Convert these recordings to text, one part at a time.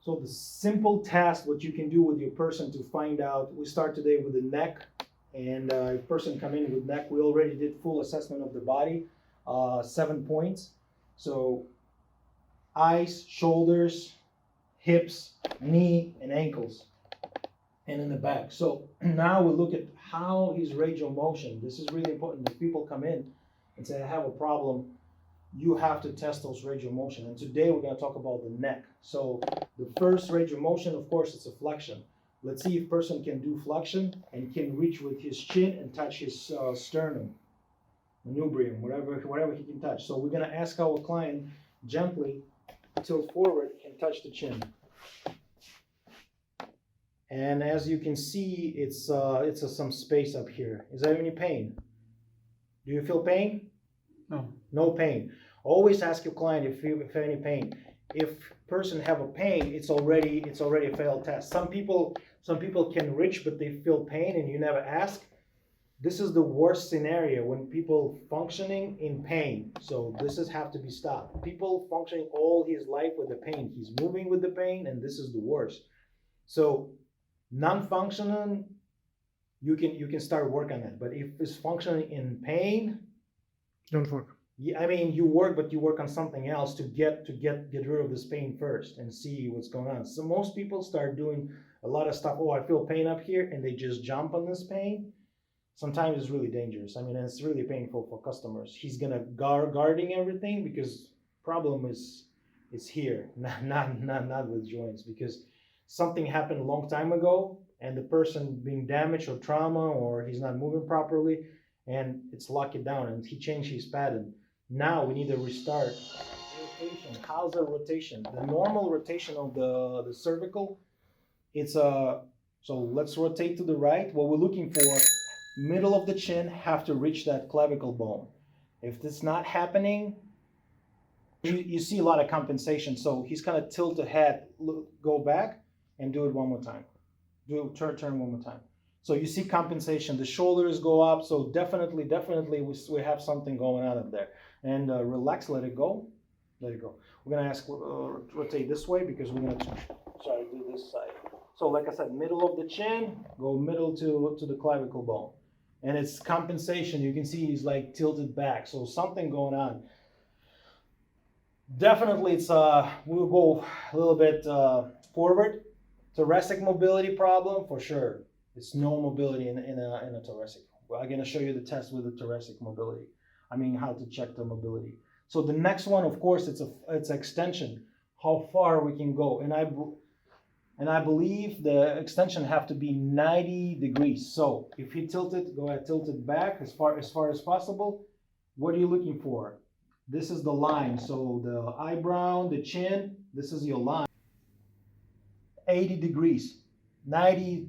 So the simple task, what you can do with your person to find out, we start today with the neck, and if person come in with neck, we already did full assessment of the body, 7 points. So eyes, shoulders, hips, knee, and ankles, and in the back. So now we look at how his range of motion. This is really important. If people come in and say, I have a problem, you have to test those range of motion. And today we're going to talk about the neck. So the first range of motion, of course, it's a flexion. Let's see if person can do flexion and can reach with his chin and touch his sternum, manubrium, whatever he can touch. So we're going to ask our client gently tilt forward and touch the chin. And as you can see, it's some space up here. Is there any pain? Do you feel pain? No. No pain. Always ask your client if any pain. If person have a pain, it's already a failed test. Some people can reach, but they feel pain and you never ask. This is the worst scenario when people functioning in pain. So this is have to be stopped. People functioning all his life with the pain. He's moving with the pain, and this is the worst. So non-functioning, you can start work on that. But if it's functioning in pain, Don't work. yeah, I mean you work, but you work on something else to get rid of this pain first and see what's going on. So most people start doing a lot of stuff. Oh, I feel pain up here, and they just jump on this pain. Sometimes it's really dangerous. I mean, and it's really painful for customers. He's gonna guarding everything because problem is here, not with joints, because something happened a long time ago and the person being damaged or trauma, or he's not moving properly, and it's locked it down and he changed his pattern. Now we need to restart. Rotation. How's the rotation? The normal rotation of the cervical, it's so let's rotate to the right. What we're looking for, middle of the chin have to reach that clavicle bone. If this not happening, you see a lot of compensation. So he's gonna tilt the head, go back, and do it one more time. Turn one more time. So you see compensation. The shoulders go up. So definitely we have something going on up there. And relax, let it go, let it go. We're gonna ask rotate this way because we're gonna try to do this side. So like I said, middle of the chin, go middle to the clavicle bone. And it's compensation. You can see he's like tilted back. So something going on. Definitely it's we'll go a little bit forward. Thoracic mobility problem for sure. It's no mobility in a thoracic. Well, I'm gonna show you the test with the thoracic mobility. I mean how to check the mobility. So the next one, of course, it's extension. How far we can go. And I believe the extension have to be 90 degrees. So if you tilt it, go ahead, tilt it back as far as possible. What are you looking for? This is the line. So the eyebrow, the chin, this is your line. 80 degrees.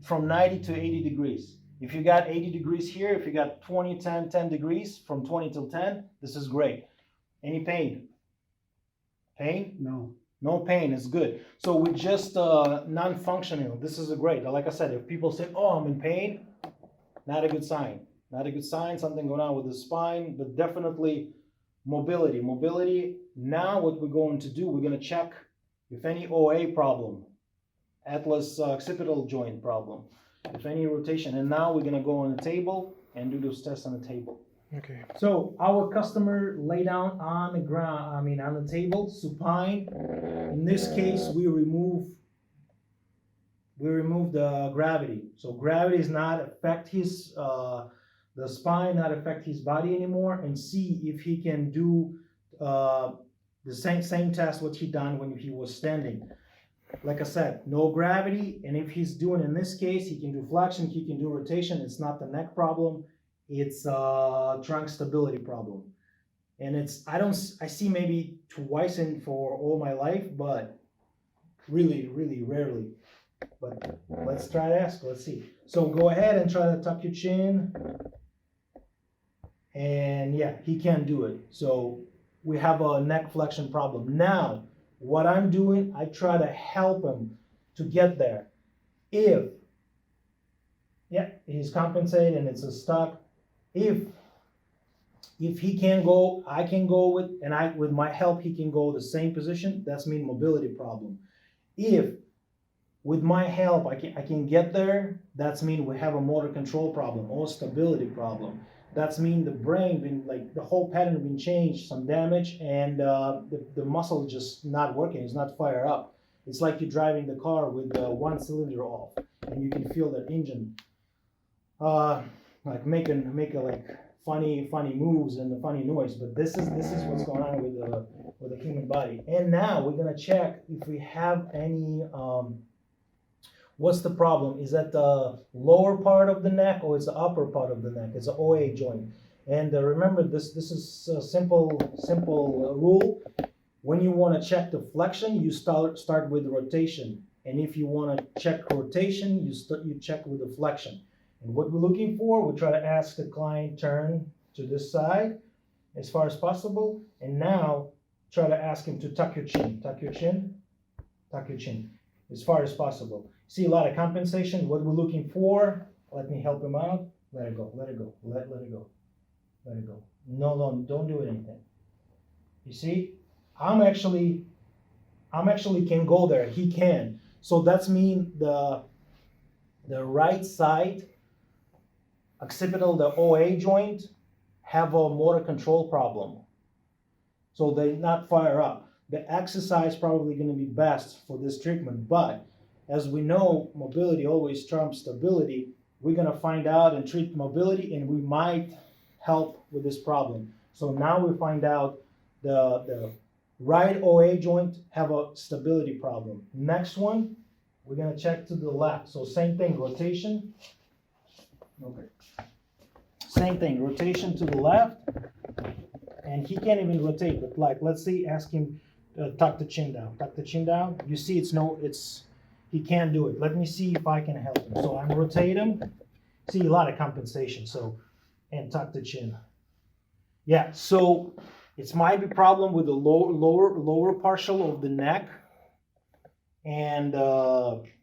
From 90 to 80 degrees. If you got 80 degrees here, if you got 20, 10 degrees, from 20 till 10, this is great. Any pain? Pain? No. No pain, it's good. So with just non-functional, this is a great. Like I said, if people say, oh, I'm in pain, not a good sign. Not a good sign, something going on with the spine, but definitely mobility. Mobility, now what we're going to do, we're going to check if any OA problem, atlas occipital joint problem, if any rotation. And now we're going to go on the table and do those tests on the table. Okay. So our customer lay down on the ground, on the table, supine. In this case, we remove the gravity. So gravity does not affect his, the spine, not affect his body anymore, and see if he can do the same test what he done when he was standing. Like I said, no gravity, and if he's doing, in this case, he can do flexion, he can do rotation. It's not the neck problem. It's a trunk stability problem. And I see maybe twice in for all my life, but really, really rarely. But let's try to ask, let's see. So go ahead and try to tuck your chin. And yeah, he can't do it. So we have a neck flexion problem. Now, what I'm doing, I try to help him to get there. If he's compensated and it's a stuck, if he can't go, I can go with my help, he can go the same position. That's mean mobility problem. If with my help I can get there, that's mean we have a motor control problem or stability problem. That's mean the brain been like the whole pattern been changed, some damage, and the muscle just not working. It's not fire up. It's like you're driving the car with one cylinder off, and you can feel that engine like make a like funny moves and the funny noise. But this is what's going on with the human body. And now we're gonna check if we have any. What's the problem? Is that the lower part of the neck or it's the upper part of the neck? It's an OA joint. And remember, this is a simple rule. When you want to check the flexion, you start with rotation. And if you want to check rotation, you check with the flexion. And what we're looking for, we try to ask the client turn to this side as far as possible. And now try to ask him to tuck your chin, tuck your chin, tuck your chin as far as possible. See a lot of compensation. What we're looking for, let me help him out. Let it go, let it go, let it go, let it go. No, don't do anything. You see, I'm actually can go there. He can. So that's mean the right side occipital, the OA joint, have a motor control problem. So they not fire up. The exercise probably going to be best for this treatment, but as we know, mobility always trumps stability. We're going to find out and treat mobility, and we might help with this problem. So now we find out the right OA joint have a stability problem. Next one, we're going to check to the left. So same thing, rotation. Okay. Same thing, rotation to the left. And he can't even rotate, but like, let's see, ask him tuck the chin down. Tuck the chin down. You see, he can't do it. Let me see if I can help him. So I'm rotate him. See, a lot of compensation. So, and tuck the chin. Yeah, so it might be problem with the lower partial of the neck. And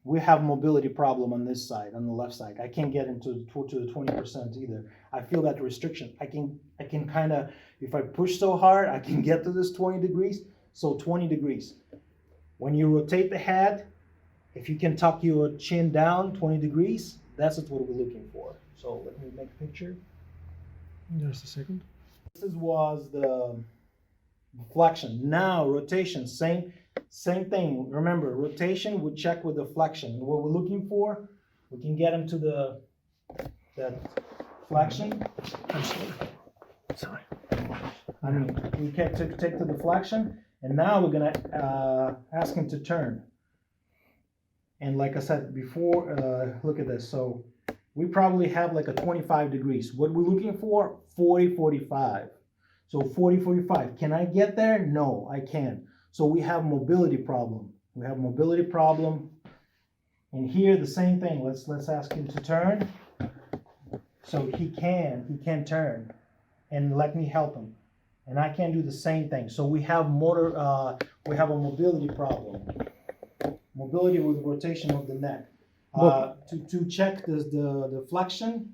we have mobility problem on this side, on the left side. I can't get into the 20% either. I feel that restriction. I can kind of, if I push so hard, I can get to this 20 degrees. So 20 degrees. When you rotate the head, if you can tuck your chin down 20 degrees, that's what we're looking for. So let me make a picture. Just a second. This was the flexion. Now rotation, same thing. Remember, rotation, we check with the flexion. What we're looking for, we can get him to that flexion. I'm sorry. I mean, we can take to the flexion, and now we're gonna ask him to turn. And like I said before, look at this. So we probably have like a 25 degrees. What we're looking for, 40, 45. So 40, 45. Can I get there? No, I can't. So we have mobility problem. We have mobility problem. And here the same thing. Let's ask him to turn. So he can turn. And let me help him. And I can do the same thing. So we have we have a mobility problem. Mobility with rotation of the neck. To check the flexion,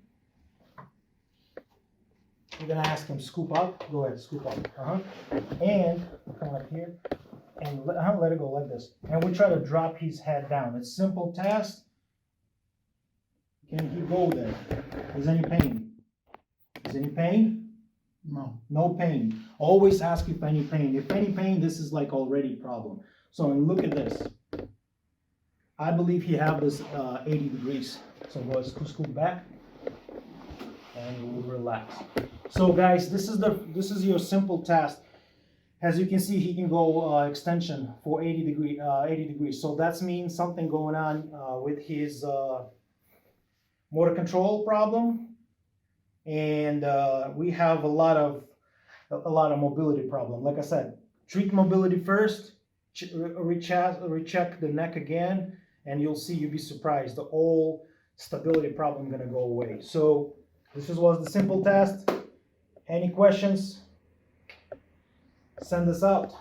we're gonna ask him scoop up. Go ahead, scoop up. And come up here and let it go like this. And we try to drop his head down. It's simple test. Can he go there? Is any pain? Is any pain? No. No pain. Always ask if any pain. If any pain, this is like already problem. So look at this. I believe he have this 80 degrees. So go scoop back and we'll relax. So guys, this is your simple test. As you can see, he can go extension for 80 degrees. So that means something going on with his motor control problem, and we have a lot of mobility problem. Like I said, treat mobility first. Recheck the neck again, and you'll see, you'll be surprised, the whole stability problem gonna go away. So this was the simple test. Any questions? Send us out.